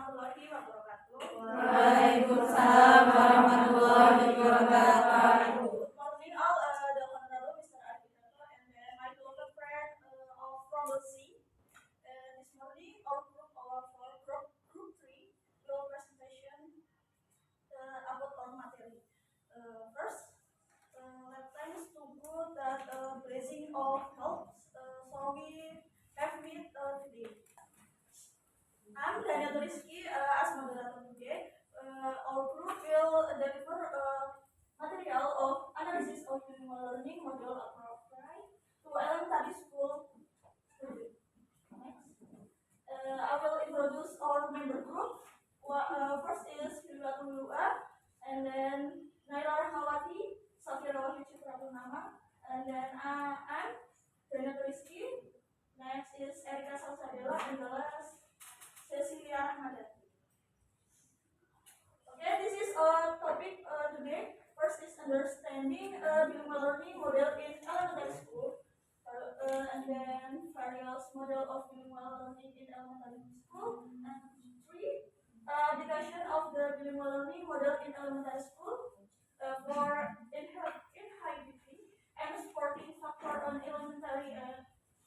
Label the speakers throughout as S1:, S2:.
S1: warahmatullahi wabarakatuh.
S2: Waalaikumsalam warahmatullahi wabarakatuh.
S1: Good morning all, the Honorable Mr. Architecto and my beloved friend from the sea. This morning our group group 3 will presentation about our material. First, let's thanks to God that blessing of health. So we have meet today. I'm Daniel Rizky as moderator today. Our group will deliver material of analysis of human learning module appropriate to elementary school students. Next, I will introduce our member group. First is Hilwatul Lua, and then Naila Rahmawati, Safira Citra Purnama, and then I'm Daniel Rizky. Next is Erika Salsabella, and the last Cecilia Rahmadati. Okay, this is our topic today. First is understanding bilingual learning model in elementary school, and then various model of bilingual learning in elementary school, and 3, application of the bilingual learning model in elementary school for inhibiting and supporting factor on elementary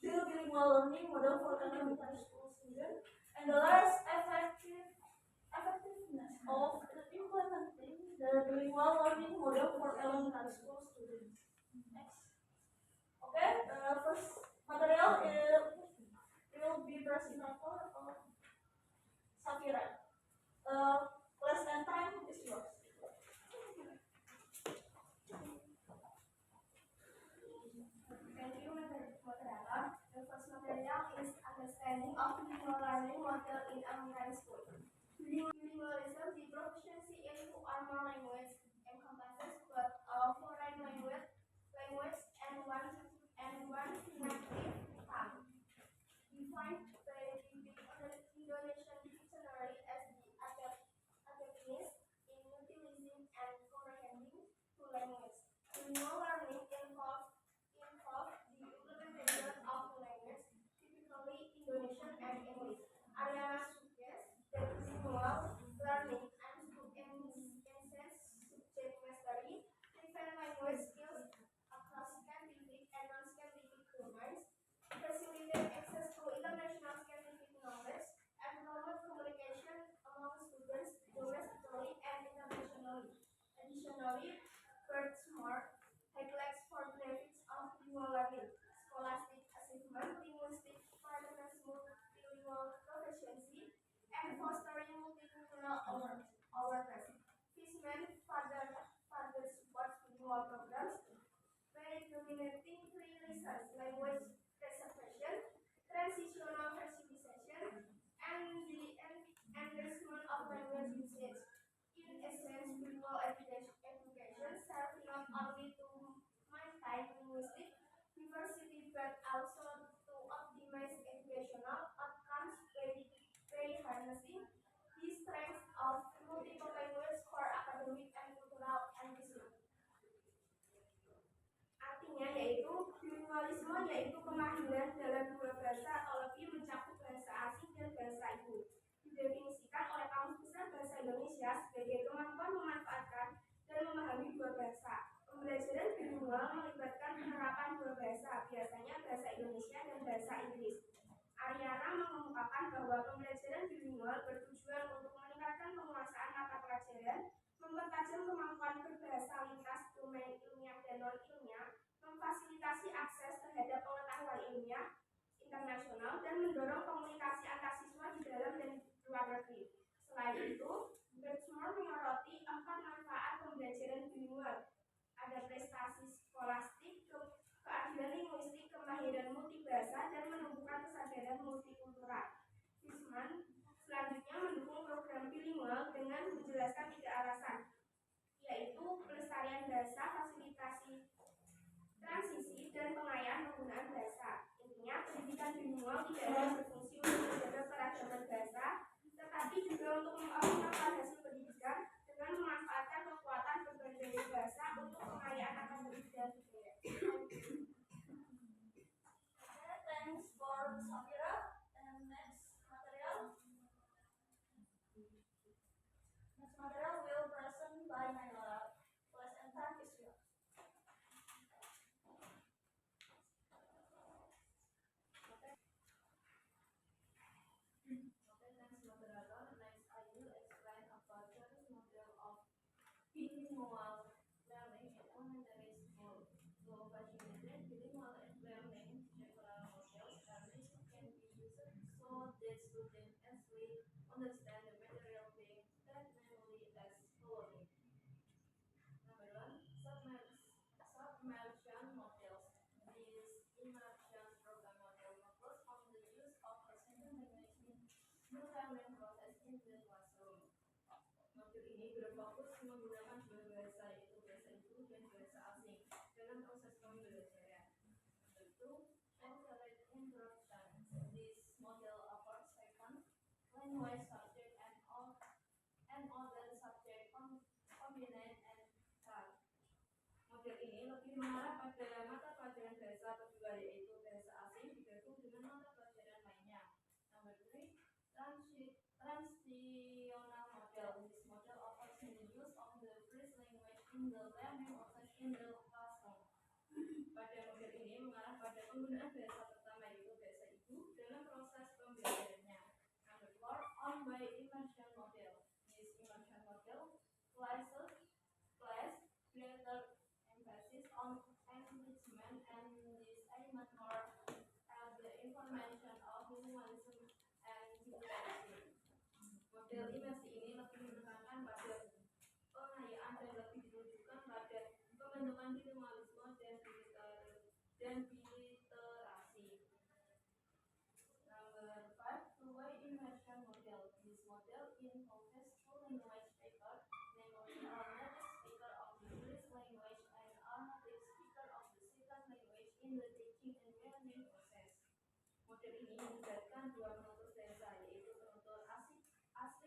S1: bilingual learning model for elementary school students. And the last, effectiveness of implementing the bilingual learning model for elementary school students. Next. Okay, first material will be presentator of Safira. Less than time is yours.
S3: Thank you, moderator. The first material is understanding of bilingual learning model in elementary school. Bilingualism, the proficiency in two or more languages, encompasses both a foreign language and one native tongue. Defined by the Indonesian dictionary as the adaptiveness in utilizing and comprehending two languages. Bilingual learning involves the implementation of two languages, typically Indonesian and English. Ariana suggests that bilingual learning aims to enhance subject mastery, develop language skills across scientific and non-scientific domains, facilitate access to international scientific knowledge, and promote communication among students domestically and internationally. Additionally, furthermore, highlights for benefits of bilingual learning, scholastic achievement, linguistic furtherance, multilingual proficiency, and fostering multicultural awareness. Fishman further supports bilingual programs by dominating 3 reasons: language preservation, transitional civilization, and the enrichment of language usage. In essence, bilingual education serves not only to maintain linguistic diversity but also to optimize educational outcomes by harnessing the strengths of multiple languages for academic and cultural enrichment. Artinya yaitu bilingualisme yaitu kemahiran dalam 2 bahasa atau lebih mencakup bahasa asing dan bahasa ibu. Didefinisikan oleh Kamus Besar Bahasa Indonesia sebagai kemampuan memanfaatkan dan memahami 2 bahasa. Pembelajaran bilingual melibatkan penerapan 2 bahasa, biasanya bahasa Indonesia dan bahasa Inggris. Ariana mengemukakan bahwa pembelajaran bilingual bertujuan untuk meningkatkan penguasaan mata pelajaran, mempertajam kemampuan berbahasa lintas domain ilmiah dan non-ilmiah, memfasilitasi akses terhadap pengetahuan ilmiah internasional, dan mendorong komunikasi antar siswa di dalam dan luar negeri. Selain itu, Birchmore menyoroti 4 manfaat pembelajaran bilingual. Ada prestasi skolastik, keahlian linguistik, kemahiran multibahasa, dan menumbuhkan kesadaran multikultural. Fishman selanjutnya mendukung program bilingual dengan menjelaskan 3 alasan, yaitu pelestarian bahasa, fasilitasi transisi, dan pengayaan penggunaan bahasa. Intinya, pendidikan bilingual tidak hanya berfungsi untuk menjaga keragaman bahasa, tetapi juga untuk mengoptimalkan hasil pendidikan dengan memanfaatkan kekuatan berbagai bahasa untuk pengayaan akademik dan budaya.
S1: Thanks for Safira. And next material.
S3: bilingual learning in elementary school. To facilitate bilingual learning, several models and methods can be used so that students easily understand the material being taught, namely as following. Number one, submersion models. This immersion program model focus on the use of a second language in the learning process in the classroom. Modul ini berfokus menggunakan dua bahasa, yaitu bahasa ibu dan bahasa asing, dalam proses pembelajaran. Number two, alternate instruction. This model offers second language subject and other subject combined and third. Model ini lebih mengarah pada mata pelajaran bahasa kedua, yaitu bahasa asing digabung dengan mata pelajaran lainnya. Number three, transitional model. This model offers the use of the first language in the learning process in the classroom. Pada model ini mengarah pada penggunaan bahasa pertama, yaitu bahasa ibu, dalam proses pembelajarannya. Number four, on-way immersion model. This immersion model places greater emphasis on engagement and this element more as the information of minimalism and literacy. Model imersi ini lebih menekankan pada pengayaan dan lebih ditujukan pada pembentukan minimalisme dan literasi. Number 5, two-way immersion model. This model involves two language speakers, namely a native speaker of the first language and a native speaker of the second language in the teaching and learning process. Model ini melibatkan dua penutur bahasa, yaitu penutur asli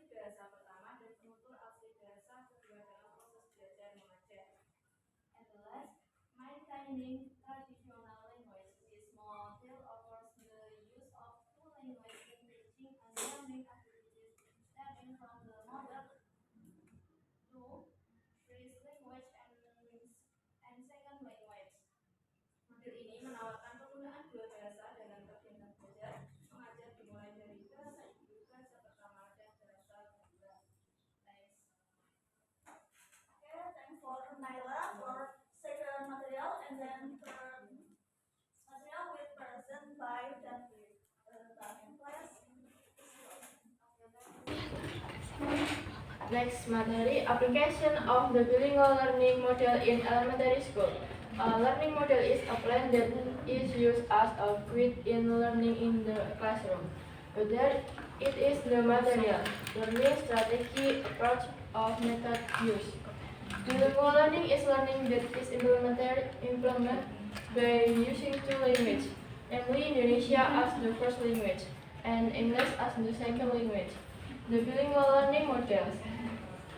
S3: bahasa pertama dan penutur asli bahasa kedua dalam proses belajar mengajar. And the last, maintaining traditional language. This model offers the use of two languages in teaching and learning activities, starting from the mother to first language and second language. Model ini menawarkan penggunaan dua bahasa dalam kegiatan belajar mengajar dimulai dari bahasa ibu, bahasa pertama, dan bahasa kedua. Thanks.
S1: Okay, thanks for Naila for second material, and then third material will present by David. Class.
S2: Next material, application of the bilingual learning model in elementary school. A learning model is a plan that is used as a guide in learning in the classroom. Whether it is the material, learning strategy, approach, or method used. Bilingual learning is learning that is implemented by using two languages, namely Indonesia as the first language and English as the second language. The bilingual learning models.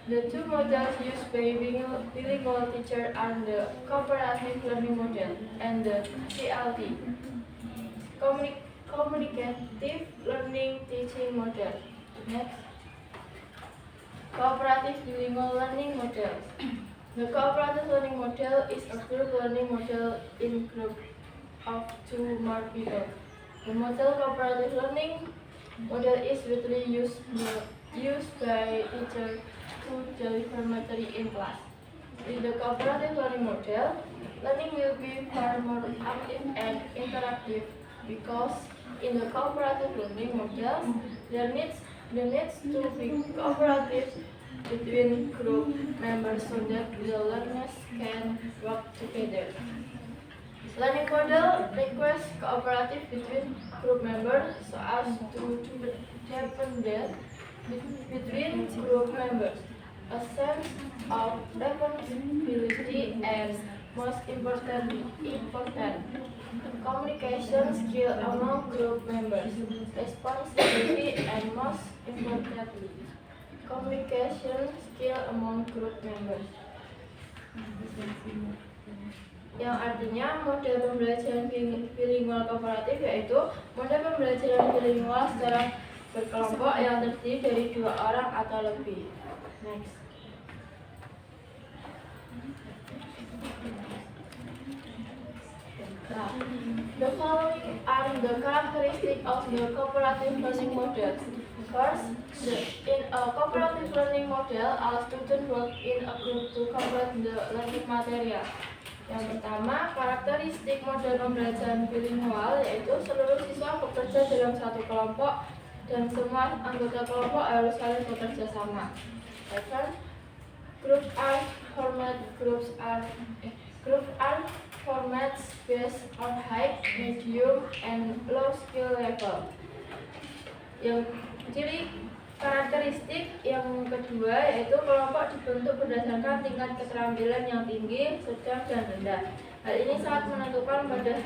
S2: The two models used by bilingual teachers are the cooperative learning model and the CLT, communicative learning teaching model. Next, cooperative bilingual learning model. The cooperative learning model is a group learning model in group of two more people. The model cooperative learning model is widely used by teachers to deliver material in class. In the cooperative learning model, learning will be far more active and interactive because in the cooperative learning model, there needs to be cooperative between group members so that the learners can work together. Learning model requires cooperative between group members so as to happen that between group members a sense of responsibility and most importantly, communication skill among group members. Responsibility and most importantly, communication skill among group members. Yang artinya model pembelajaran bilingual kooperatif yaitu model pembelajaran bilingual secara berkelompok yang terdiri dari dua orang atau lebih. Next. The following are the characteristics of the cooperative learning model. First, in a cooperative learning model, all students work in a group to complete the learning material. Yang pertama, karakteristik model pembelajaran bilingual yaitu seluruh siswa bekerja dalam satu kelompok dan semua anggota kelompok harus saling bekerja sama. Second, groups are formats based on high, medium, and low skill level. Yang ciri karakteristik yang kedua yaitu kelompok dibentuk berdasarkan tingkat keterampilan yang tinggi, sedang, dan rendah. Hal ini sangat menentukan pada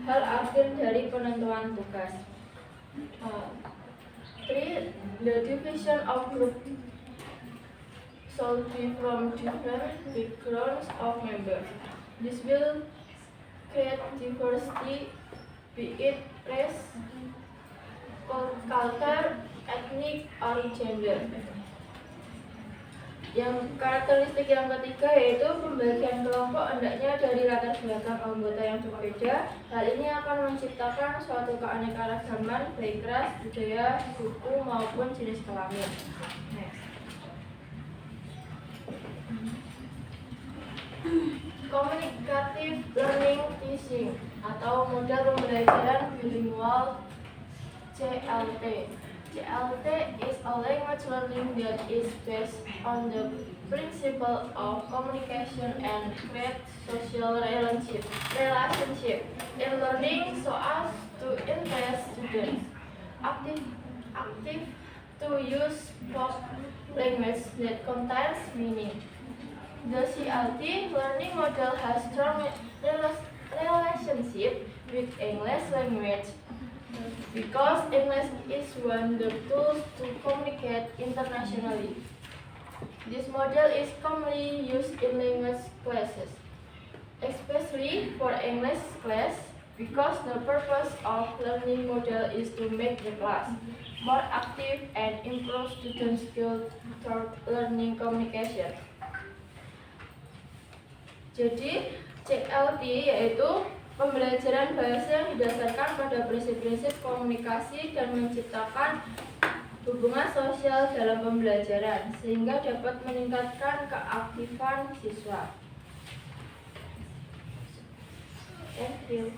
S2: hal akhir dari penentuan tugas. 3. The division of group should be from different backgrounds of members. This will create diversity, be it race, culture, ethnic, or gender. Yang karakteristik yang ketiga yaitu pembagian kelompok hendaknya dari latar belakang anggota yang berbeda. Hal ini akan menciptakan suatu keanekaragaman baik ras, budaya, suku maupun jenis kelamin. Next. Communicative Learning Teaching atau model pembelajaran bilingual CLT. CLT is a language learning that is based on the principle of communication and create social relationship in learning so as to interest students active to use folk language that contains meaning. The CLT learning model has strong relationship with English language because English is one of the tools to communicate internationally. This model is commonly used in language classes, especially for English class, because the purpose of learning model is to make the class more active and improve student skills toward learning communication. Jadi, CLT yaitu pembelajaran bahasa yang didasarkan pada prinsip-prinsip komunikasi dan menciptakan hubungan sosial dalam pembelajaran sehingga dapat meningkatkan keaktifan siswa. Thank you.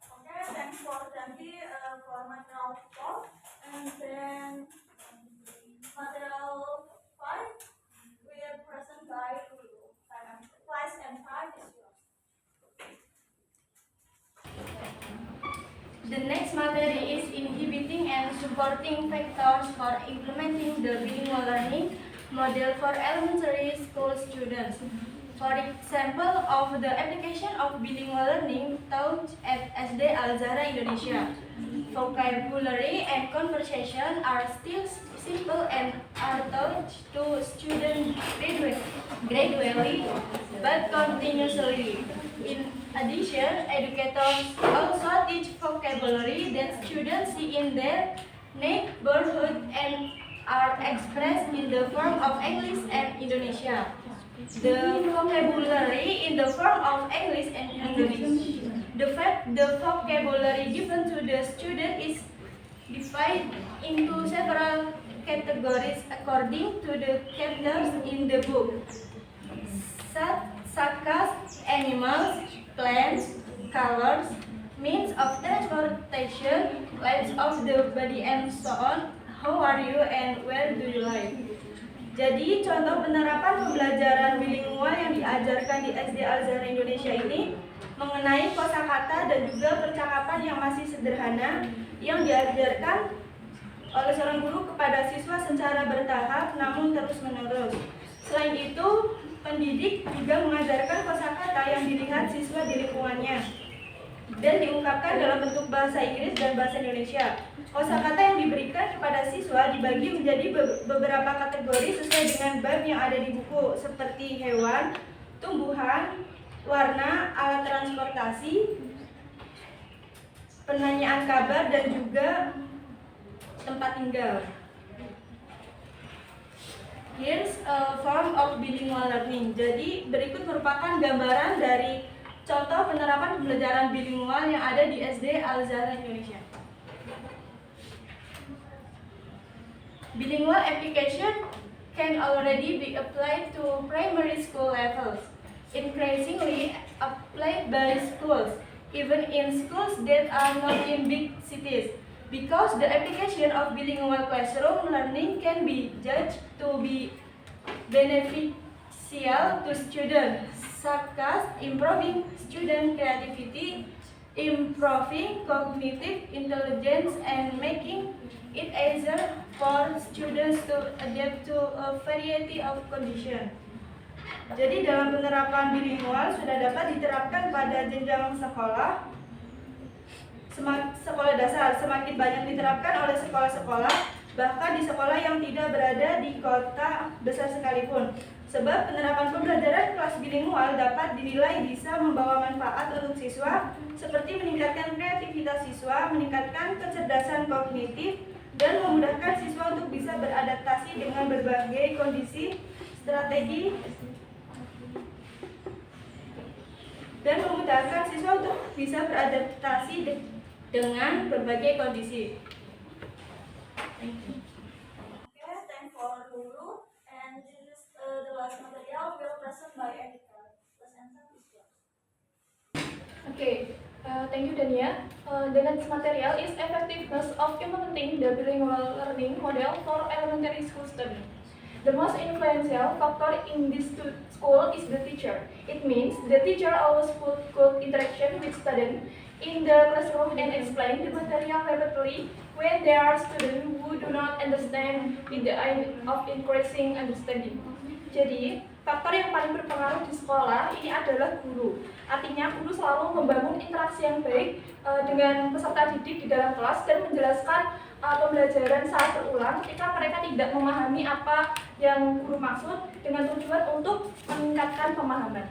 S1: Okay, thanks for Janti for material 4, and then material 5 will present by Lulu. Class and 5 is yours.
S4: The next material is inhibiting and supporting factors for implementing the bilingual learning model for elementary school students. For example of the application of bilingual learning taught at SD Al-Zahra Indonesia. Vocabulary and conversation are still simple and are taught to students gradually but continuously. In addition, educators also teach vocabulary that students see in their neighborhood and are expressed in the form of English and Indonesia. The vocabulary in the form of English and English. The vocabulary given to the student is divided into several categories according to the chapters in the book, such as animals, plants, colors, means of transportation, length of the body, and so on. How are you and where do you live? Jadi contoh penerapan pembelajaran bilingual yang diajarkan di SD Al-Zahra Indonesia ini mengenai kosakata dan juga percakapan yang masih sederhana yang diajarkan oleh seorang guru kepada siswa secara bertahap namun terus-menerus. Selain itu, pendidik juga mengajarkan kosakata yang dilihat siswa di lingkungannya dan diungkapkan dalam bentuk bahasa Inggris dan bahasa Indonesia. Kosakata yang diberikan kepada siswa dibagi menjadi beberapa kategori sesuai dengan bab yang ada di buku, seperti hewan, tumbuhan, warna, alat transportasi, penanyaan kabar, dan juga tempat tinggal. Here's a form of bilingual learning. Jadi berikut merupakan gambaran dari contoh penerapan pembelajaran bilingual yang ada di SD Al-Zahra Indonesia. Bilingual application can already be applied to primary school levels, increasingly applied by schools, even in schools that are not in big cities, because the application of bilingual classroom learning can be judged to be beneficial to students, such as improving student creativity, improving cognitive intelligence, and making it easier for students to adapt to a variety of conditions. Jadi dalam penerapan bilingual sudah dapat diterapkan pada jenjang sekolah, sekolah dasar, semakin banyak diterapkan oleh sekolah-sekolah, bahkan di sekolah yang tidak berada di kota besar sekalipun. Sebab penerapan pembelajaran kelas bilingual dapat dinilai bisa membawa manfaat untuk siswa, seperti meningkatkan kreativitas siswa, meningkatkan kecerdasan kognitif, dan memudahkan siswa untuk bisa beradaptasi dengan berbagai kondisi, strategi, dan memudahkan siswa untuk bisa beradaptasi dengan berbagai kondisi. Thank you.
S1: Okay, thanks for Nurul. And this is the last material will present by Erika. Let's answer this one.
S2: Okay, thank you Dania. The next material is effectiveness of implementing the bilingual learning model for elementary school students. The most influential factor in this school is the teacher. It means the teacher always put good interaction with students in the classroom and explain the material rapidly when there are students who do not understand with the aim of increasing understanding. Jadi, faktor yang paling berpengaruh di sekolah ini adalah guru. Artinya, guru selalu membangun interaksi yang baik dengan peserta didik di dalam kelas dan menjelaskan pembelajaran saat berulang ketika mereka tidak memahami apa yang guru maksud dengan tujuan untuk meningkatkan pemahaman.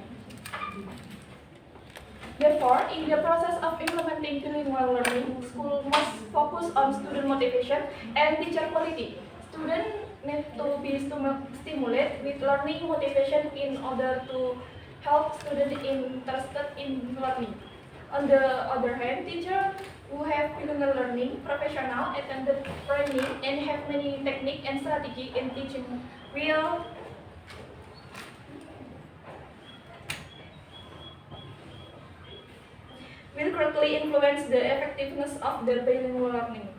S2: Therefore, in the process of implementing bilingual learning, school must focus on student motivation and teacher quality. Students need to be stimulated with learning motivation in order to help students interested in learning. On the other hand, teachers who have bilingual learning, professional, attended training, and have many technique and strategy in teaching will greatly influence the effectiveness of the bilingual learning.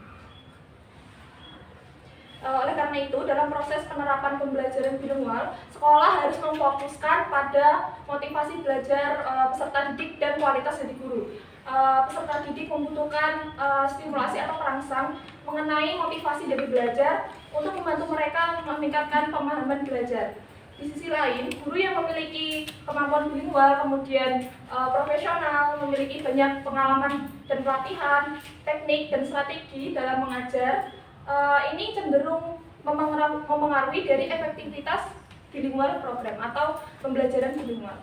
S2: Oleh karena itu, dalam proses penerapan pembelajaran bilingual, sekolah harus memfokuskan pada motivasi belajar peserta didik dan kualitas dari guru. Peserta didik membutuhkan stimulasi atau perangsang mengenai motivasi dari belajar untuk membantu mereka meningkatkan pemahaman belajar. Di sisi lain, guru yang memiliki kemampuan bilingual, kemudian profesional, memiliki banyak pengalaman dan pelatihan, teknik dan strategi dalam mengajar, ini cenderung memengaruhi dari efektivitas bilingual program atau pembelajaran bilingual.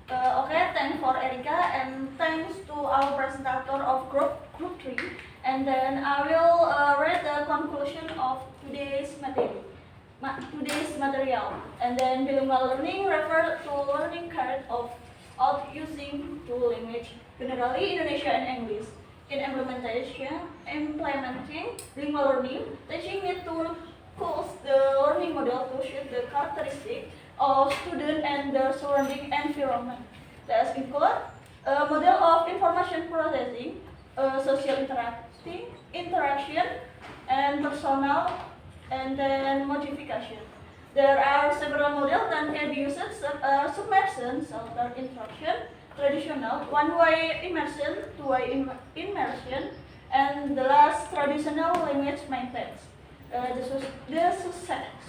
S1: Okay, thanks for Erika and thanks to our presenter of group 3. And then I will read the conclusion of today's material. And then bilingual learning refers to learning carried out using two languages, generally Indonesia and English. In implementing bilingual learning, teaching need to choose the learning model to suit the characteristics of student and the surrounding environment. These include a model of information processing, social interaction, and personal, and then modification. There are several models that can be used: submersion, sheltered instruction, traditional, one-way immersion, two-way immersion, and the last, traditional language methods. The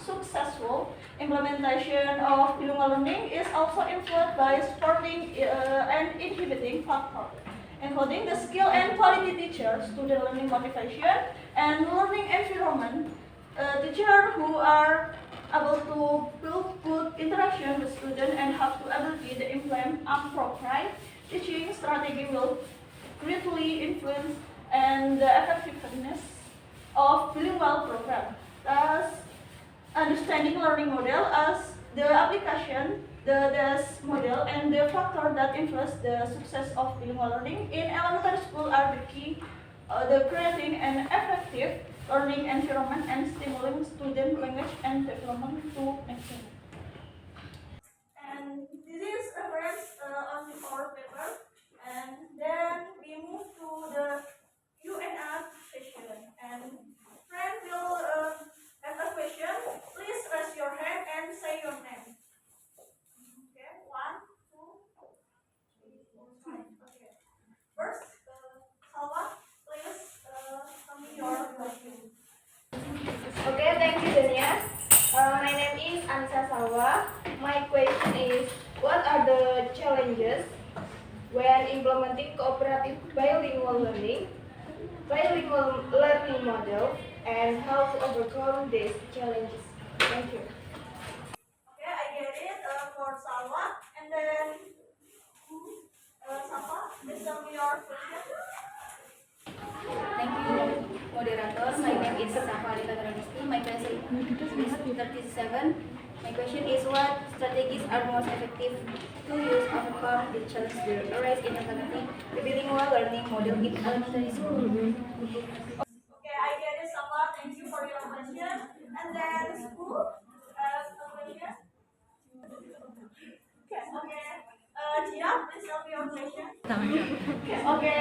S1: successful implementation of bilingual learning is also influenced by supporting and inhibiting factors, including the skill and quality teachers, student learning motivation, and learning environment. Teachers who are able to build good interaction with students and have the ability to implement appropriate teaching strategy will greatly influence and the effectiveness of bilingual program. Thus, understanding learning model as the application, the DAS model, and the factor that influence the success of bilingual learning in elementary school are the key, the creating an effective learning environment and stimulating student language and development to excel. And this is reference on our paper. And then we move to the UNR session. And friend will have a question. Please raise your hand and say your name. Okay, 1, 2, 3, 4, 5. Okay. First, Salwa, please tell me your question.
S2: Okay, thank you, Dania. My name is Anissa Salwa. My question is, what are the challenges when implementing cooperative bilingual learning model, and how to overcome these challenges? Thank you.
S1: Okay, I get it for Salwa. And then, Salwa, please tell me your question.
S4: Thank you, moderator. My name is Safa Arita Granisti. My class is 37. My question is, what strategies are most effective to use to overcome the challenges that arise in implementing the bilingual learning model in elementary school?
S1: Okay, I get it, Safa. Thank you for your question. And then, who has a question? Okay. Gia, please tell me your question. Okay.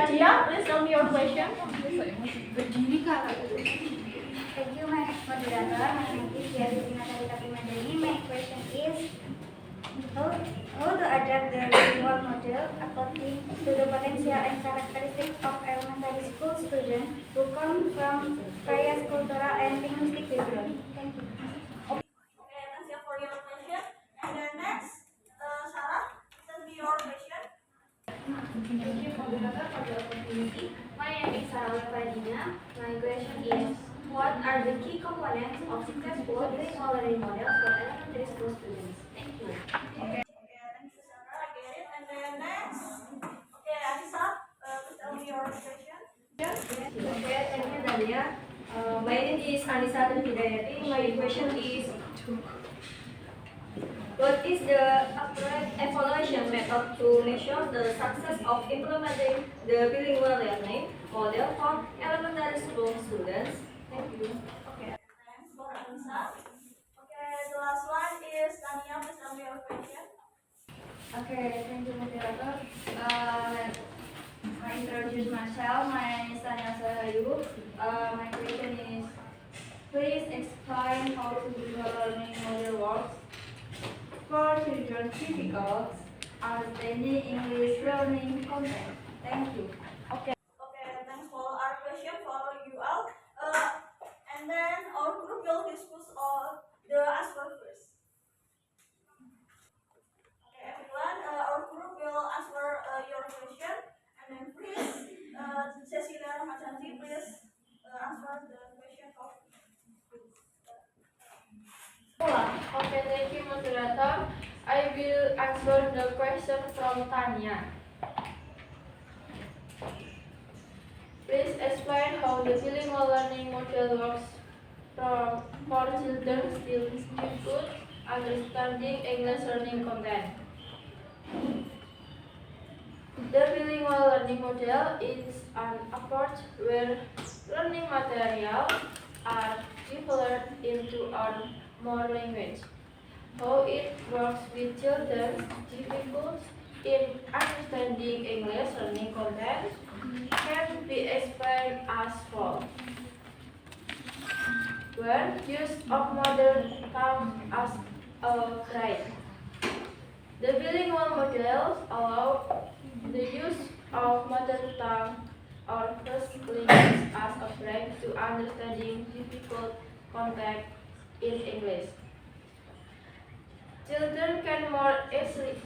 S1: Gia, please tell me your question.
S3: Thank you, my moderator. My name is Yasmina Sarita Madani. My question is, how to adapt the bilingual model according to the potential and characteristics of elementary school students who come from various cultural and linguistic backgrounds. Thank you.
S1: Okay, thank you for your question. And then next, Sarah, tell me your question.
S2: Thank you, moderator, for the opportunity. My name is Sarah Padina. My question is, what are the key components of successful bilingual learning models for elementary school students? Thank you.
S1: Okay, thank you, Sarah. I get it. And then next, okay, Anissa, please tell me your question.
S2: Okay, thank you, Dania. My name is Anissa Hidayati. My question is, what is the appropriate evaluation method to measure the success of implementing the bilingual learning model for elementary school students? Thank you.
S1: Okay, thanks for Anissa. Okay, the last one is Tania. Please tell me your question.
S4: Okay, thank you, moderator. I introduce myself. My name is Tanya Sahayu. My question is, please explain how to bilingual learning model works for children difficult understanding English learning content. Thank you.
S1: Okay, thanks for our question for you all. And then our group will discuss all the answer first. Okay, everyone, our group will answer your question. And then please, Cecilia Rahmatanti, please answer the question of
S2: Okay, thank you, moderator. I will answer the question from Tanya. Please explain how the bilingual learning model works for children still difficult understanding English learning content. The bilingual learning model is an approach where learning materials are developed into one more language. How it works with children difficult in understanding English learning content can be explained as follows. Where use of mother tongue as a guide. The bilingual models allow the use of mother tongue or first language as a guide to understanding difficult content in English. Children can more easily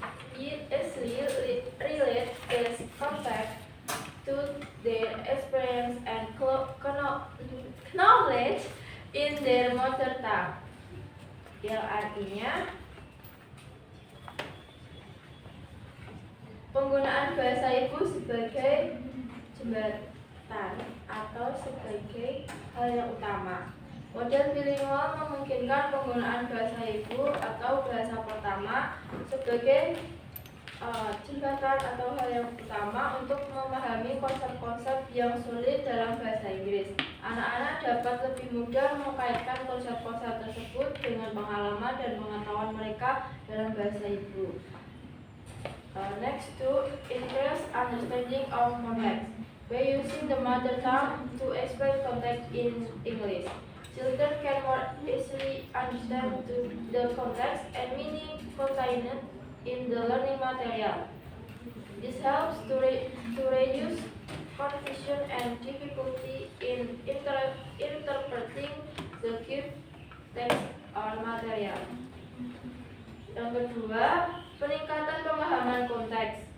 S2: relate this content to their experience and knowledge in their mother tongue. Yang artinya penggunaan bahasa ibu sebagai jembatan atau sebagai hal yang utama Model bilingual memungkinkan penggunaan bahasa ibu atau bahasa pertama sebagai jembatan atau hal yang utama untuk memahami konsep-konsep yang sulit dalam bahasa Inggris. Anak-anak dapat lebih mudah mengkaitkan konsep-konsep tersebut dengan pengalaman dan pengetahuan mereka dalam bahasa ibu. Next to increase understanding of context. By using the mother tongue to explain context in English, children can more easily understand the context and meaning contained in the learning material. This helps to reduce confusion and difficulty in interpreting the given text or material. Yang kedua, peningkatan pemahaman konteks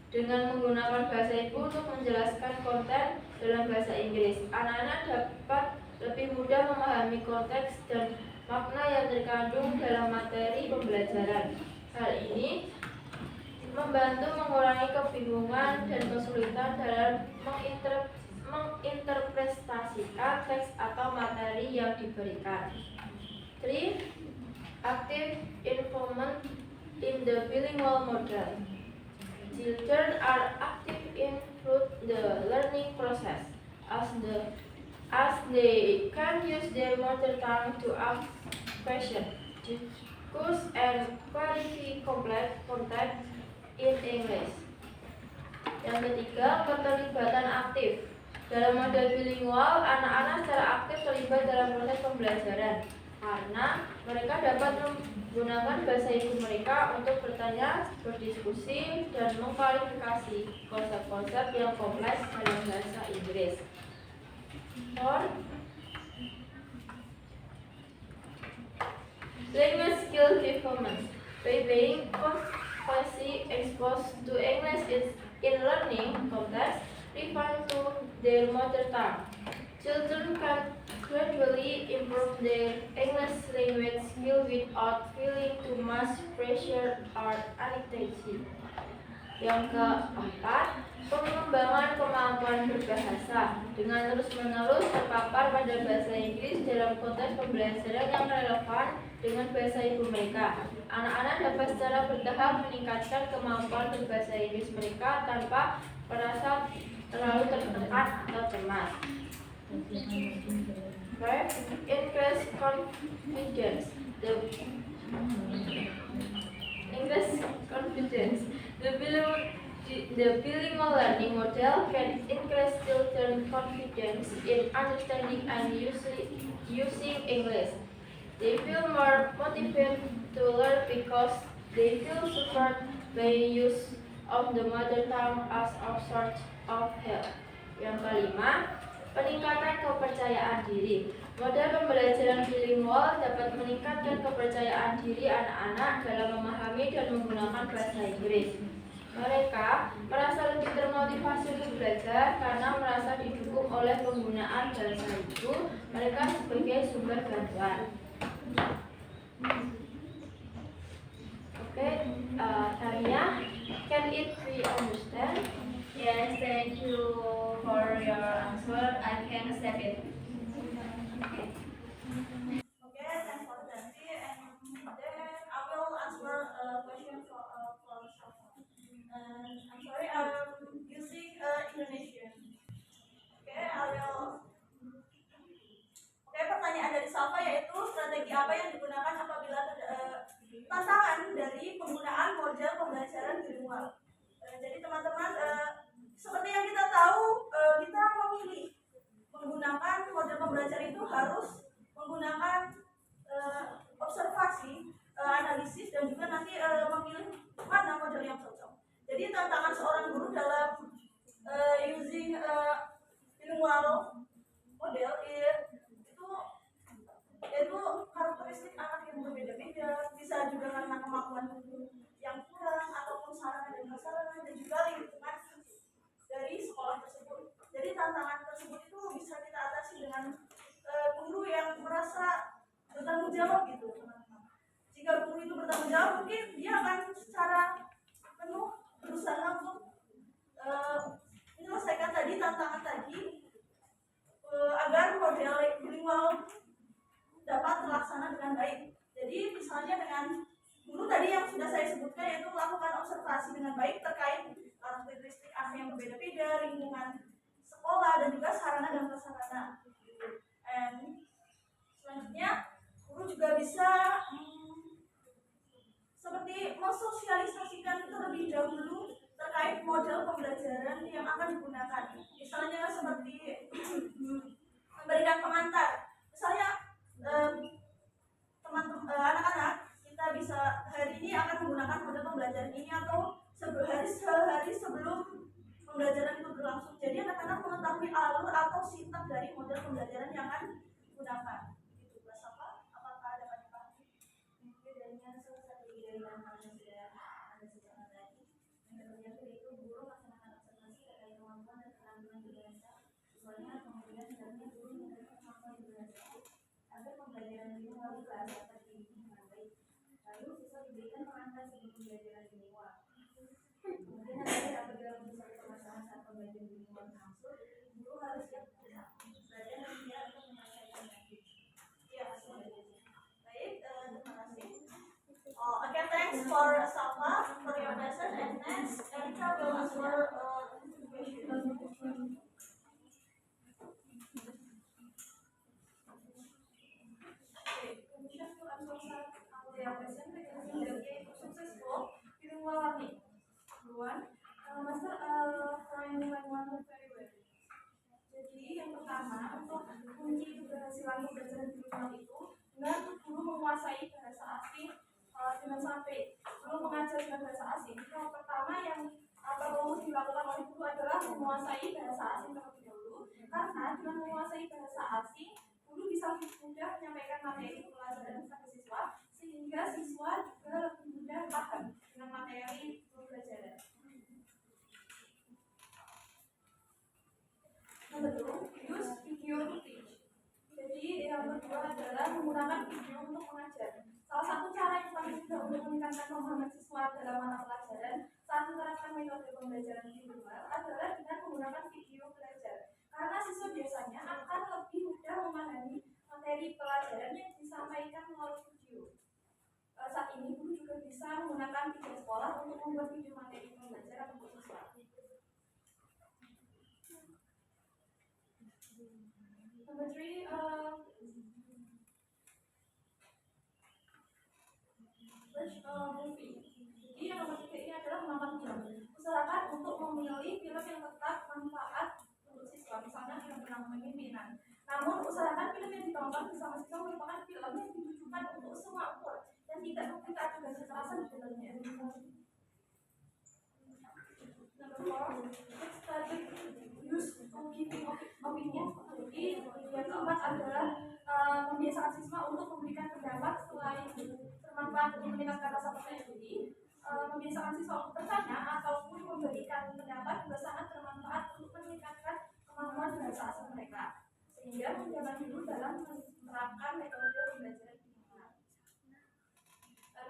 S2: dengan menggunakan bahasa ibu untuk menjelaskan konten dalam bahasa Inggris. Anak-anak dapat lebih mudah memahami konteks dan makna yang terkandung dalam materi pembelajaran. Hal ini membantu mengurangi kebingungan dan kesulitan dalam menginterpretasikan teks atau materi yang diberikan. 3. Active involvement in the bilingual model. Children are active in the learning process as they can use their mother tongue to ask questions, discuss and clarify complex content in English. Yang ketiga, keterlibatan aktif. Dalam model bilingual, anak-anak secara aktif terlibat dalam proses pembelajaran karena mereka dapat menggunakan bahasa ibu mereka untuk bertanya, berdiskusi, dan mengklarifikasi konsep-konsep yang kompleks dalam bahasa Inggris. 4. Language skill development. By being constantly exposed to English in learning context referring to their mother tongue, children can gradually improve their English language skill without feeling too much pressure or anxiety. Yang keempat, pengembangan kemampuan berbahasa dengan terus-menerus terpapar pada bahasa Inggris dalam konteks pembelajaran yang relevan dengan bahasa ibu mereka. Anak-anak dapat secara bertahap meningkatkan kemampuan berbahasa Inggris mereka tanpa merasa terlalu tertekan atau cemas. 5. Increase confidence. The bilingual learning model can increase children's confidence in understanding and using English. They feel more motivated to learn because they feel supported by use of the mother tongue as a source of help. Yang kelima, peningkatan kepercayaan diri. Model pembelajaran bilingual dapat meningkatkan kepercayaan diri anak-anak dalam memahami dan menggunakan bahasa Inggris. Mereka merasa lebih termotivasi untuk belajar karena merasa didukung oleh penggunaan bahasa ibu mereka sebagai sumber bantuan. Okay, Tania, can it be understand?
S4: Yes, thank you for your answer. I can accept it.
S1: Okay, thanks for Danti, and then I will answer a question for Shafa. And I'm sorry, I'm using Indonesian. Okay, I will. Oke, pertanyaan dari Shafa yaitu strategi apa yang digunakan apabila tantangan dari penggunaan model pembelajaran bilingual. Jadi teman-teman, seperti yang kita tahu, kita memilih menggunakan model pembelajaran itu harus menggunakan observasi, analisis, dan juga nanti memilih mana model yang cocok. Jadi tantangan seorang guru dalam using bilingual model itu karakteristik anak yang berbeda-beda, bisa juga karena kemampuan guru yang kurang ataupun sarana dan prasarana dan juga lingkungan dari sekolah tersebut. Jadi tantangan tersebut itu bisa kita atasi dengan guru yang merasa bertanggung jawab gitu, teman-teman. Jika guru itu bertanggung jawab, mungkin dia akan secara penuh berusaha untuk menyelesaikan tadi tantangan tadi agar model bilingual dengan sekolah dan juga sarana dan prasarana. And selanjutnya guru juga bisa seperti mensosialisasikan terlebih dahulu terkait model pembelajaran yang akan digunakan. Misalnya seperti memberikan pengantar. Misalnya teman-teman anak-anak kita bisa hari ini akan menggunakan model pembelajaran ini atau sehari sebelum pembelajaran itu berlangsung. Jadi anak-anak mengetahui alur atau sintaks dari model pembelajaran yang akan digunakan. Itu Mas apa? Apakah dapat dipahami?
S3: Bedanya salah satu dari yang sudah Anda sebutkan tadi, yang ternyata yaitu guru melaksanakan observasi terkait kemampuan dan keterampilan berbahasa. Misalnya kemudian hendaknya guru memberikan kemampuan berbahasa agar pembelajaran bilingual bahasa dapat dididik dengan baik. Lalu siswa diberikan pengantar sebelum pembelajaran bilingual. Kemudian ada apabila besar permasalahan saat pembelajaran bilingual berlangsung, guru harus siap belajar dan siap untuk menyelesaikan lagi.
S1: Ya, baik, terima kasih. Okay, thanks for Safa for your lesson. And next, Erika will answer question. Successful bilingual learning.
S3: Master, trying one very well. Jadi yang pertama untuk kunci keberhasilan pembelajaran bilingual itu dengan guru menguasai bahasa asing dengan sampai guru mengajar dengan bahasa asing. Yang pertama yang perlu dilakukan oleh guru adalah menguasai bahasa asing terlebih dahulu, karena dengan menguasai bahasa asing guru bisa lebih mudah menyampaikan materi pelajaran kepada siswa sehingga siswa juga lebih mudah paham dengan materi pembelajaran. Nomor 2, use video to teach. Jadi yang kedua adalah menggunakan video untuk mengajar. Salah satu cara yang paling mudah untuk meningkatkan pemahaman siswa dalam mata pelajaran saat menerapkan metode pembelajaran bilingual adalah dengan menggunakan video belajar. Karena siswa biasanya akan lebih mudah memahami materi pelajaran yang disampaikan melalui video. Saat ini guru juga bisa menggunakan video sekolah untuk membuat video materi pembelajaran untuk siswa. Number 3, movie. Jadi yang nomor 3 ini adalah menonton film. Usahakan untuk memilih film yang tetap manfaat untuk siswa, misalnya film tentang kepemimpinan. Namun usahakan film yang ditonton bersama siswa merupakan film yang ditujukan untuk semua umur dan tidak memberikan adegan kekerasan di dalamnya. Number 4, study use giving opinion. Jadi yang keempat adalah membiasakan siswa untuk memberikan pendapat selain bermanfaat untuk meningkatkan rasa percaya diri. Membiasakan siswa untuk bertanya ataupun memberikan pendapat juga sangat bermanfaat untuk meningkatkan kemampuan bahasa asing mereka, sehingga menjaga dulu dalam menerapkan metode pembelajaran bilingual.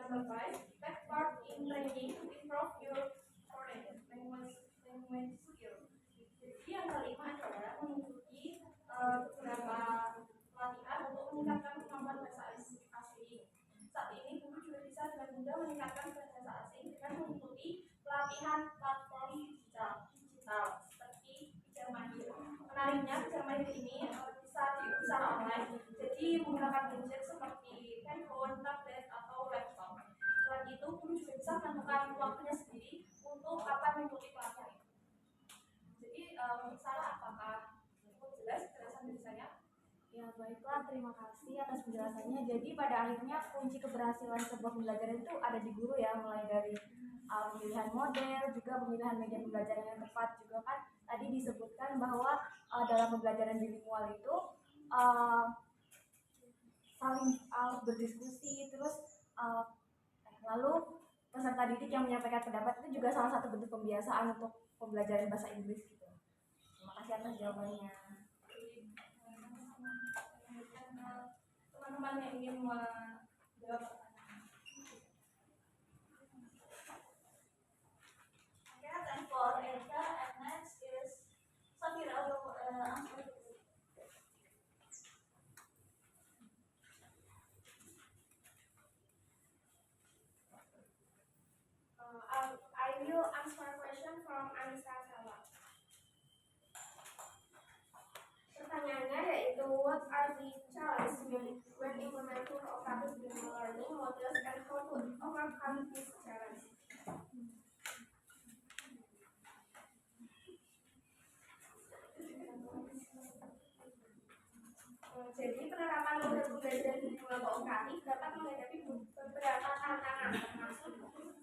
S3: Number 5, take part in training to improve your foreign language skill. Jadi yang kelima adalah mengikuti beberapa pelatihan untuk meningkatkan kemampuan bahasa asing. Saat ini guru juga bisa dengan mudah meningkatkan bahasa asing dengan mengikuti pelatihan platform digital seperti Belajar Mandiri. Menariknya Belajar Mandiri ini bisa diikuti secara online, jadi menggunakan gadget seperti handphone, tablet atau laptop. Selain itu guru juga bisa menentukan waktunya sendiri untuk kapan mengikuti pelatihan itu. Jadi menurut saya apakah cukup jelas penjelasan dari saya?
S5: Ya baiklah, terima kasih atas penjelasannya. Jadi pada akhirnya kunci keberhasilan sebuah pembelajaran itu ada di guru ya, mulai dari pemilihan model, juga pemilihan media pembelajaran yang tepat. Juga kan tadi disebutkan bahwa dalam pembelajaran bilingual itu saling berdiskusi, terus lalu peserta didik yang menyampaikan pendapat itu juga salah satu bentuk pembiasaan untuk pembelajaran bahasa Inggris gitu. Terima kasih atas jawabannya.
S3: Teman-teman yang ingin menjawab pertanyaan.
S1: Okay, thanks for Erika. And next is Safira will answer.
S3: I will answer a question from Anissa Sawa. models and how to overcome this challenge. Jadi penerapan model pembelajaran bilingual kooperatif dapat menghadapi beberapa tantangan, termasuk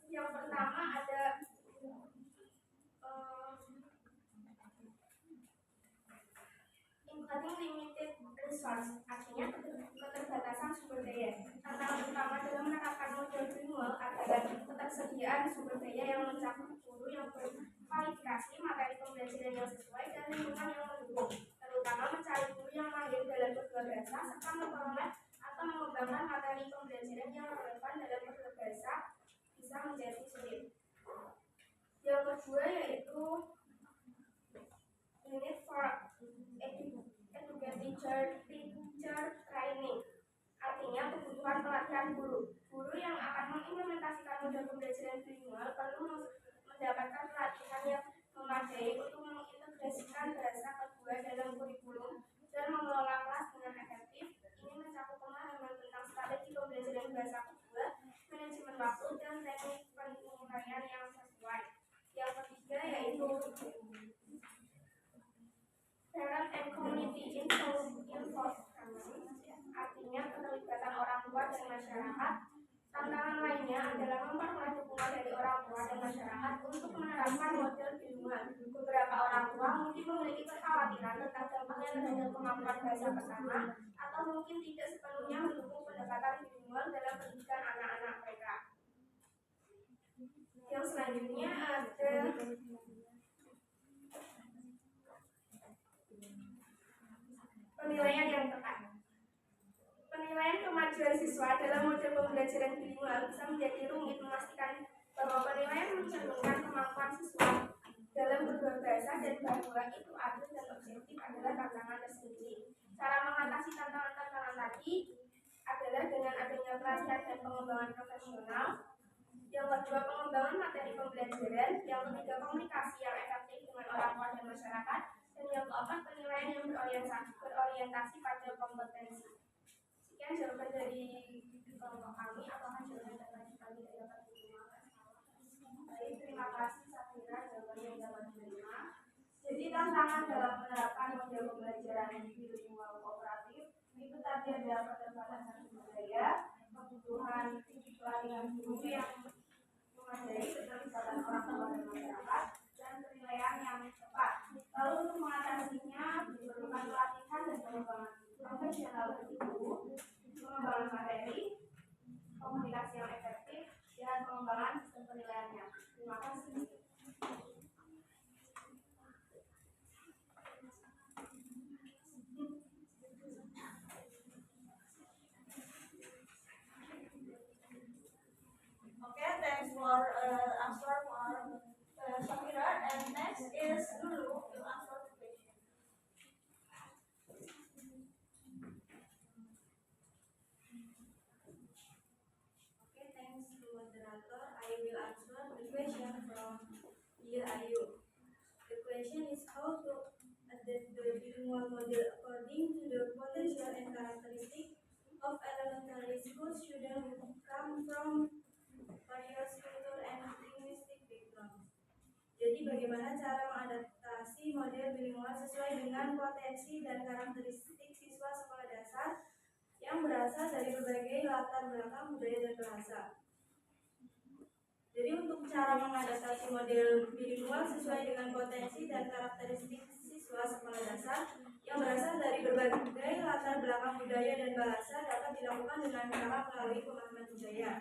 S3: yang pertama ada including limited resource, artinya keterbatasan sumber daya. Tantangan utama dalam menerapkan model bilingual adalah ketersediaan sumber daya yang mencakup guru yang berkualifikasi, materi pembelajaran yang sesuai, dan lingkungan yang mendukung, terutama mencari guru yang mahir dalam kedua bahasa serta memperoleh atau mengembangkan materi pembelajaran yang relevan dalam kedua bahasa bisa menjadi sulit. Yang kedua yaitu unit for teacher training, artinya kebutuhan pelatihan guru. Guru yang akan mengimplementasikan model pembelajaran bilingual perlu mendapatkan pelatihan yang memadai untuk mengintegrasikan bahasa kedua dalam kurikulum dan mengelola kelas dengan efektif. Ini mencakup pemahaman tentang strategi pembelajaran bahasa kedua, manajemen waktu, dan teknik penilaian yang sesuai. Yang ketiga yaitu parent and community involvement, artinya keterlibatan orang tua dan masyarakat. Tantangan lainnya adalah memperoleh dukungan dari orang tua dan masyarakat untuk menerapkan model bilingual. Beberapa orang tua mungkin memiliki kekhawatiran tentang dampaknya terhadap kemampuan bahasa bersama, atau mungkin tidak sepenuhnya mendukung pendekatan bilingual dalam pendidikan anak-anak mereka. Yang selanjutnya ada penilaian yang tepat. Penilaian kemajuan siswa dalam model pembelajaran bilingual bisa menjadi rumit. Memastikan bahwa penilaian mencerminkan kemampuan siswa dalam kedua bahasa dan bahwa itu adil dan objektif adalah tantangan tersendiri. Cara mengatasi tantangan-tantangan tadi adalah dengan adanya pelatihan dan pengembangan profesional. Yang kedua, pengembangan materi pembelajaran. Yang ketiga, komunikasi yang efektif dengan orang tua dan masyarakat. Dan yang keempat, penilaian yang berorientasi pada kompetensi. Sekian jawaban dari kelompok kami. Apakah jawaban dari kami dapat diterima? Baik, terima kasih. Saya kira jawabannya dapat diterima. Jadi tantangan dalam menerapkan model pembelajaran bilingual kooperatif itu tadi ada keterbatasan sumber daya, kebutuhan pelatihan guru yang memadai, keterlibatan orang tua dan masyarakat, dan penilaian yang tepat. Lalu untuk mengatasinya diperlukan pelatihan dan pengembangan profesional bagi guru, pengembangan materi, komunikasi yang efektif, dan pengembangan sistem penilaiannya. Terima kasih.
S1: Okay, thanks for answer for Shakira, and next is Lulu to answer the question. Okay, thanks to moderator. I will answer the question from Dear Ayu. The question is how to adapt the bilingual model according to the potential and characteristics of elementary school students who come from various cultural and linguistic backgrounds. Jadi bagaimana cara mengadaptasi model bilingual sesuai dengan potensi dan karakteristik siswa sekolah dasar yang berasal dari berbagai latar belakang budaya dan bahasa. Jadi untuk cara mengadaptasi model bilingual sesuai dengan potensi dan karakteristik siswa sekolah dasar yang berasal dari berbagai latar belakang budaya dan bahasa dapat dilakukan dengan cara melalui pemahaman budaya.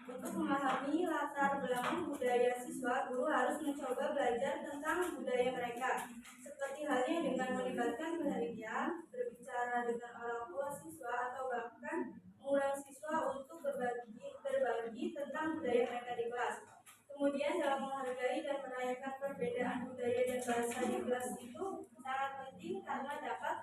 S1: Untuk memahami latar belakang budaya siswa, guru harus mencoba belajar tentang budaya mereka, seperti halnya dengan melibatkan penelitian, berbicara dengan orang tua siswa, atau bahkan mengundang siswa untuk berbagi tentang budaya mereka di kelas. Kemudian dalam menghargai dan merayakan perbedaan budaya dan bahasa di kelas itu sangat penting karena dapat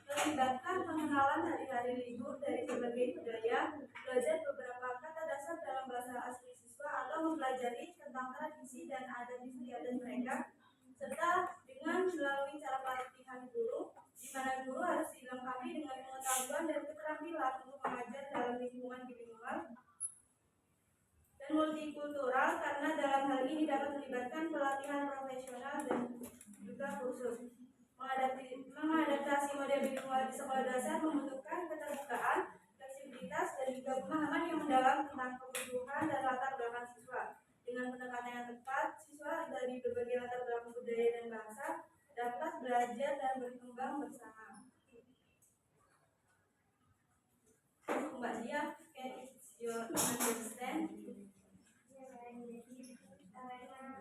S1: melibatkan pengenalan hari-hari libur dari berbagai budaya, belajar beberapa kata dasar dalam bahasa asli siswa, atau mempelajari tentang tradisi dan adat istiadat mereka, serta dengan melalui cara pelatihan guru, di mana guru harus dilengkapi dengan pengetahuan dan keterampilan untuk mengajar dalam lingkungan bilingual pelatihan profesional dan juga kursus. Mengadaptasi model bilingual di sekolah dasar membutuhkan keterbukaan, fleksibilitas, dan juga pemahaman yang mendalam tentang kebutuhan dan latar belakang siswa. Dengan pendekatan yang tepat, siswa dari berbagai latar belakang budaya dan bangsa dapat belajar dan berkembang bersama. Mbak Dia, can you understand?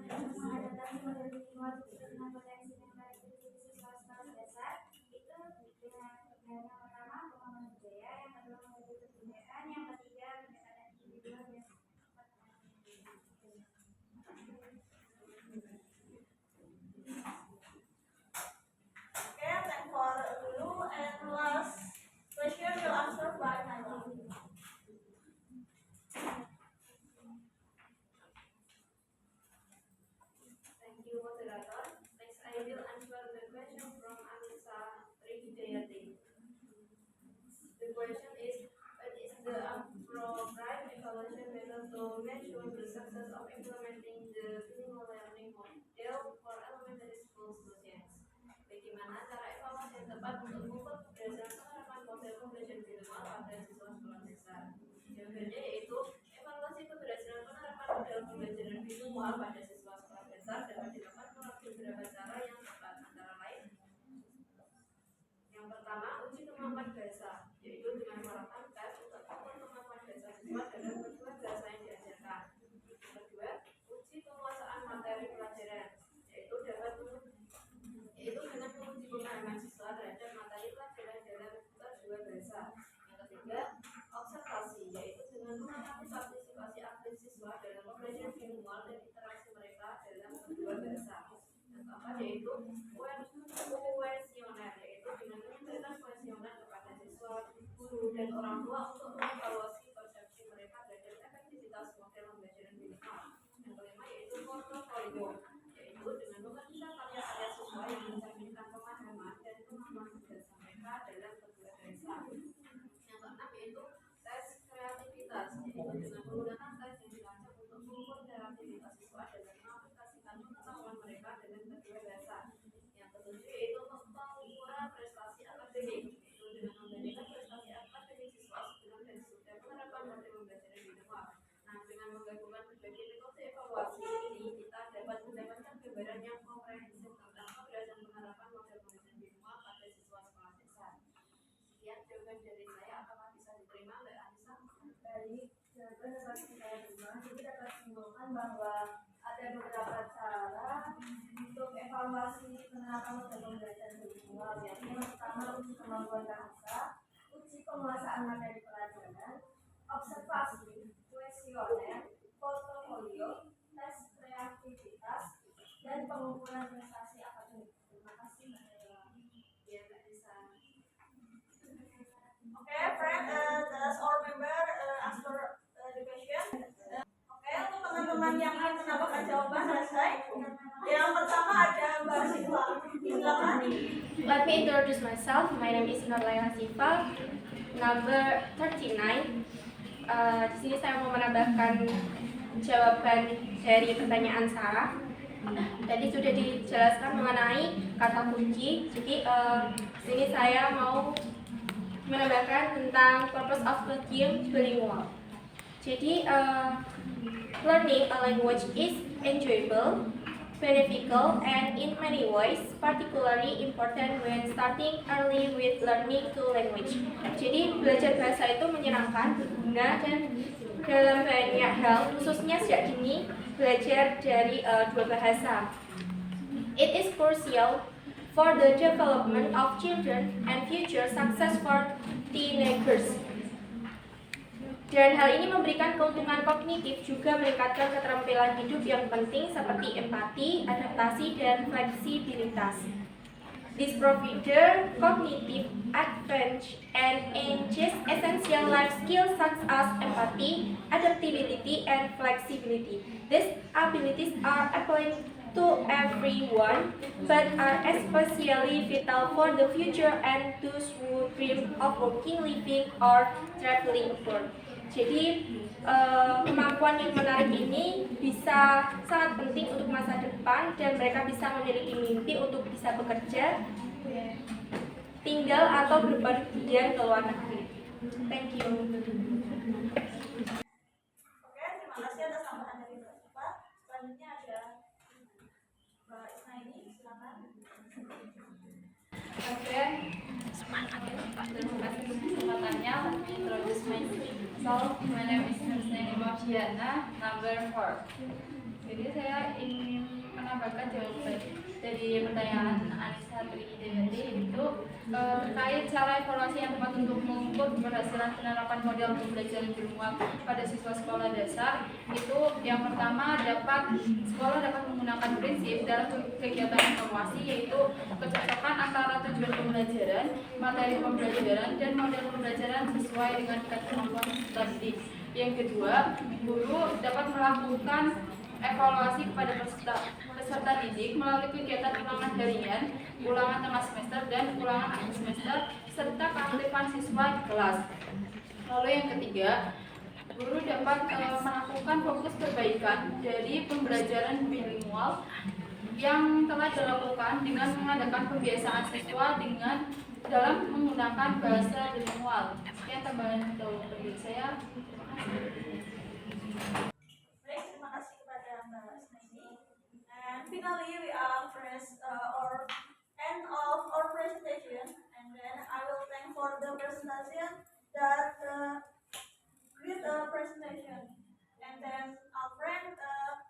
S3: Mengadaptasi model bilingual dengan potensi dan karakteristik siswa sekolah dasar itu dengan yang pertama pemahaman budaya, yang kedua mengerti kebudayaan, yang ketiga pendekatan individual dan
S1: Okay, thank for dulu, and last question will answer by Naila.
S2: Thank you, moderator. Next, I will answer the question from Anissa Rihidayati. The question is, what is the appropriate evaluation method to measure the success of implementing the bilingual learning model for elementary school students? Bagaimana cara evaluasi yang tepat untuk mengukur keberhasilan penerapan model pembelajaran bilingual pada siswa sekolah dasar? Jawabannya yaitu evaluasi keberhasilan penerapan model pembelajaran bilingual pada siswa sekolah dasar dapat dilakukan melalui beberapa cara yang tepat, antara lain yang pertama, uji kemampuan bahasa, yaitu dengan melakukan tes untuk mengukur kemampuan bahasa siswa dalam kedua bahasa yang diajarkan. Yang kedua, uji penguasaan materi pelajaran, yaitu dengan menguji pemahaman siswa terhadap materi pelajaran dalam kedua bahasa. Yang ketiga, observasi, yaitu dengan mengamati partisipasi aktif siswa dalam pembelajaran bilingual dan interaksi mereka dalam kedua bahasa. Yang keempat yaitu kuesioner, yaitu dengan memberikan kuesioner kepada siswa, guru, dan orang tua untuk mengevaluasi persepsi mereka terhadap efektivitas model pembelajaran bilingual. Yang kelima yaitu portofolio, yaitu dengan memeriksa karya-karya siswa yang mencerminkan pemahaman dan kemampuan bahasa mereka dalam kedua bahasa. Yang keenam yaitu tes kreativitas, yaitu dengan menggunakan tes yang dirancang untuk mengukur kreativitas siswa dalam mengaplikasikan pengetahuan mereka dalam kedua bahasa. Yang ketujuh yaitu pengukuran prestasi akademik, yaitu dengan membandingkan prestasi akademik siswa sebelum dan sesudah penerapan model pembelajaran bilingual. Nah, dengan menggabungkan berbagai metode evaluasi ini, kita dapat mendapatkan gambaran yang komprehensif tentang keberhasilan penerapan model pembelajaran bilingual pada siswa sekolah dasar. Sekian jawaban dari saya, apakah bisa diterima, Mbak Anissa?
S5: Baik, jawaban dapat saya terima. Jadi dapat simpulkan bahwa ada beberapa cara untuk evaluasi penerapan model pembelajaran bilingual, yaitu yang pertama uji kemampuan bahasa, uji penguasaan materi pelajaran, observasi, kuesioner, portofolio, tes kreativitas, dan pengukuran prestasi akademik. Terima kasih, Mbak Nela.
S2: Ya, Mbak Anissa.
S1: Okay, friend, does all member answer the question? Oke, untuk teman-teman yang ingin menambahkan jawaban selesai. Yang pertama ada Mbak Siva. Silakan.
S4: Let me introduce myself. My name is Nurlaila Siva, number 39. Di sini saya mau menambahkan jawaban dari pertanyaan Sarah. Tadi sudah dijelaskan mengenai kata kunci. Jadi di sini saya mau menambahkan tentang purpose of learning bilingual. Jadi learning a language is enjoyable, beneficial, and in many ways particularly important when starting early with learning two language. Jadi belajar bahasa itu menyenangkan, berguna, dan dalam banyak hal, khususnya sejak dini belajar dari dua bahasa. It is crucial for the development of children and future success for teenagers. Dan hal ini memberikan keuntungan kognitif, juga meningkatkan keterampilan hidup yang penting seperti empati, adaptasi, dan fleksibilitas. This provides cognitive advantage and enhances essential life skills such as empathy, adaptability, and flexibility. These abilities are applicable to everyone, but are especially vital for the future and those who dream of working, living, or traveling abroad. Jadi
S3: kemampuan yang menarik ini bisa sangat penting untuk masa depan dan mereka bisa memiliki mimpi untuk bisa bekerja, tinggal atau berpergian ke luar negeri. Thank you.
S1: Oke, terima kasih atas tambahan dari Bapak. Selanjutnya ada Mbak Isnaini, silakan.
S2: Oke, terima kasih untuk kesempatannya. Let me introduce myself. My name is Nursaini Mafsiana, number 4. Jadi saya ingin menambahkan jawaban dari pertanyaan Anissa Trihidayati itu terkait cara evaluasi yang tepat untuk mengukur keberhasilan penerapan model pembelajaran bilingual pada siswa sekolah dasar. Itu yang pertama, sekolah dapat menggunakan prinsip dalam kegiatan evaluasi, yaitu kecocokan antara tujuan pembelajaran, materi pembelajaran, dan model pembelajaran sesuai dengan tingkat kemampuan peserta didik. Yang kedua, guru dapat melakukan evaluasi kepada peserta didik melalui kegiatan ulangan harian, ulangan tengah semester, dan ulangan akhir semester, serta keaktifan siswa di kelas. Lalu yang ketiga, guru dapat melakukan fokus perbaikan dari pembelajaran bilingual yang telah dilakukan dengan mengadakan pembiasaan siswa dalam menggunakan bahasa bilingual. Sekian tambahan dari saya.
S1: Baik, terima kasih kepada Mbak Isnaini. And finally, we are our end of our presentation, and then I will thank for the presentation that great presentation, and then our friend that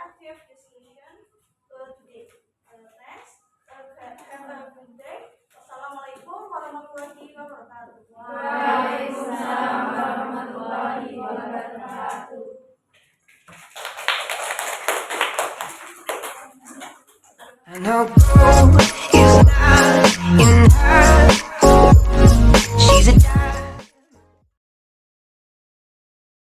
S1: active discussion today. Thanks. Have a good day. Wassalamualaikum warahmatullahi wabarakatuh.
S5: Waalaikumsalam warahmatullahi wabarakatuh.
S6: And I'll go